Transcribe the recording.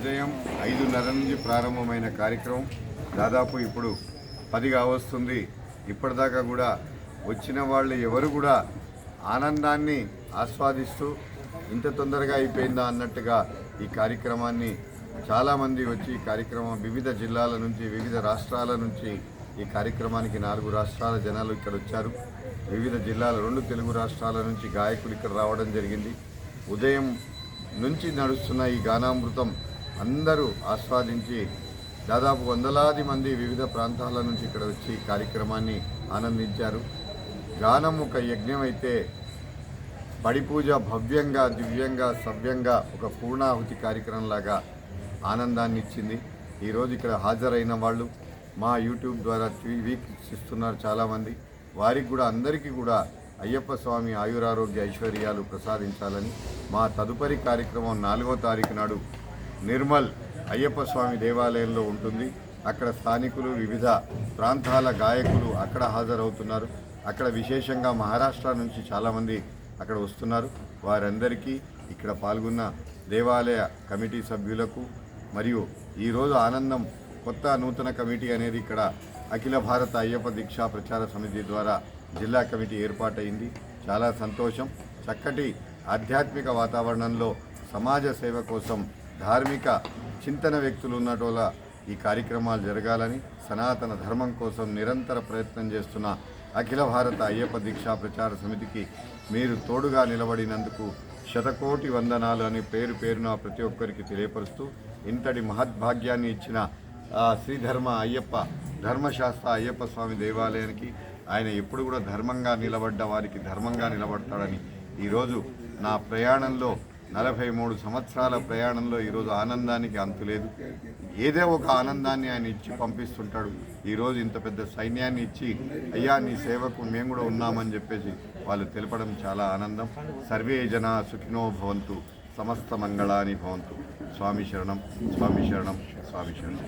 ఉదయం 5:30 నుంచి ప్రారంభమైన కార్యక్రమం దాదాపు ఇప్పుడు 10 కావస్తుంది. ఇప్పటిదాకా కూడా వచ్చిన వాళ్ళు ఎవరు కూడా ఆనందాన్ని ఆస్వాదిస్తూ ఇంత తొందరగా అయిపోయిందా అన్నట్టుగా ఈ కార్యక్రమాన్ని చాలామంది వచ్చి ఈ కార్యక్రమం వివిధ జిల్లాల నుంచి వివిధ రాష్ట్రాల నుంచి ఈ కార్యక్రమానికి 4 రాష్ట్రాల జనాలు ఇక్కడ వచ్చారు. వివిధ జిల్లాల 2 తెలుగు రాష్ట్రాల నుంచి గాయకులు ఇక్కడ రావడం జరిగింది. ఉదయం నుంచి నడుస్తున్న ఈ గానామృతం అందరూ ఆస్వాదించి దాదాపు వందలాది మంది వివిధ ప్రాంతాల నుంచి ఇక్కడ వచ్చి కార్యక్రమాన్ని ఆనందించారు. గానం ఒక యజ్ఞం అయితే పడిపూజ భవ్యంగా దివ్యంగా సవ్యంగా ఒక పూర్ణాహుతి కార్యక్రమంలాగా ఆనందాన్ని ఇచ్చింది. ఈరోజు ఇక్కడ హాజరైన వాళ్ళు మా యూట్యూబ్ ద్వారా వీక్షిస్తున్నారు చాలామంది. వారికి కూడా అందరికీ కూడా అయ్యప్ప స్వామి ఆయురారోగ్య ఐశ్వర్యాలు ప్రసాదించాలని మా తదుపరి కార్యక్రమం 4వ తారీఖు నాడు నిర్మల్ అయ్యప్ప స్వామి దేవాలయంలో ఉంటుంది. అక్కడ స్థానికులు వివిధ ప్రాంతాల గాయకులు అక్కడ హాజరవుతున్నారు. అక్కడ విశేషంగా మహారాష్ట్ర నుంచి చాలామంది అక్కడ వస్తున్నారు. వారందరికీ ఇక్కడ పాల్గొన్న దేవాలయ కమిటీ సభ్యులకు మరియు ఈరోజు ఆనందం కొత్త నూతన కమిటీ అనేది ఇక్కడ అఖిల భారత అయ్యప్ప దీక్షా ప్రచార సమితి ద్వారా జిల్లా కమిటీ ఏర్పాటైంది. చాలా సంతోషం. చక్కటి ఆధ్యాత్మిక వాతావరణంలో సమాజ సేవ కోసం ధార్మిక చింతన వ్యక్తులు ఉన్నటోల ఈ కార్యక్రమాలు జరగాలని సనాతన ధర్మం కోసం నిరంతర ప్రయత్నం చేస్తున్న అఖిల భారత అయ్యప్ప దీక్షా ప్రచార సమితికి మీరు తోడుగా నిలబడినందుకు శతకోటి వందనాలు అని పేరు పేరున ప్రతి ఒక్కరికి తెలియపరుస్తూ ఇంతటి మహద్భాగ్యాన్ని ఇచ్చిన శ్రీధర్మ అయ్యప్ప ధర్మశాస్త్ర అయ్యప్ప స్వామి దేవాలయానికి ఆయన ఎప్పుడు కూడా ధర్మంగా నిలబడ్డ వారికి ధర్మంగా నిలబడతాడని ఈరోజు నా ప్రయాణంలో 43 సంవత్సరాల ప్రయాణంలో ఈరోజు ఆనందానికి అంతులేదు. ఏదో ఒక ఆనందాన్ని ఆయన ఇచ్చి పంపిస్తుంటాడు. ఈరోజు ఇంత పెద్ద సైన్యాన్ని ఇచ్చి అయ్యా నీ సేవకు మేము కూడా ఉన్నామని చెప్పేసి వాళ్ళు తెలపడం చాలా ఆనందం. సర్వే జన సుఖినో భవంతు, సమస్త మంగళాని భవంతు. స్వామి శరణం, స్వామి శరణం, స్వామి శరణం.